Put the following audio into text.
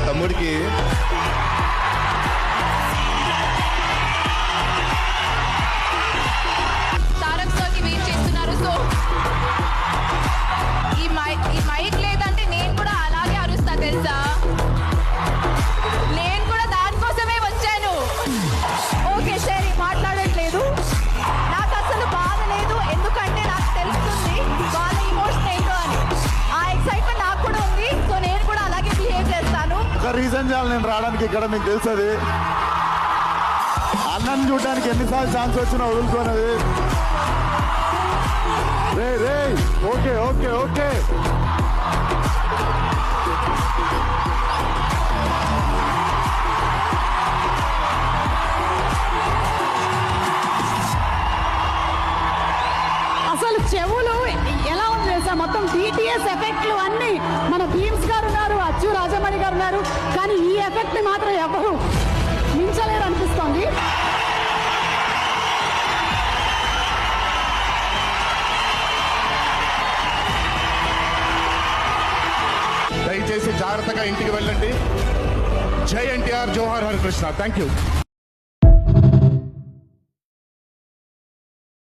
తమ్ముడికి తారక్ సార్ కి వెయిట్ చేస్తున్నారు. సో ఈ మైక్ లేదంటే నేను కూడా అలాగే అరుస్తా తెలుసా. నేను కూడా దానికోసమే వచ్చాను. ఓకే సరే మాట్లాడట్లేదు, నాకు అసలు బాధ లేదు, ఎందుకంటే నాకు తెలుస్తుంది వాళ్ళ ఇమోషన్ ఏంటో అని. ఆ ఎక్సైట్మెంట్ నాకు కూడా ఉంది. సో నేను కూడా అలాగే బిహేవ్ చేస్తాను. ఒక రీజన్ చాలు నేను రావడానికి ఇక్కడ, మీకు తెలుసది. అన్నని చూడడానికి ఎన్నిసార్లు ఛాన్స్ వచ్చినా వదులుకోనది. రే రే ఓకే ఓకే ఓకే అసలు చెవులు ఎలా ఉంది తెలుసా, మొత్తం డిటిఎస్ ఎఫెక్ట్లు అన్ని మన భీమ్స్ గారు ఉన్నారు, అచ్చు రాజమణి గారు ఉన్నారు, కానీ ఈ ఎఫెక్ట్ ని మాత్రం ఎవరు మించలేరు అనిపిస్తోంది. దయచేసి జాగ్రత్తగా ఇంటికి వెళ్ళండి. జై ఎన్టీఆర్, జోహార్ హరికృష్ణ. Thank you.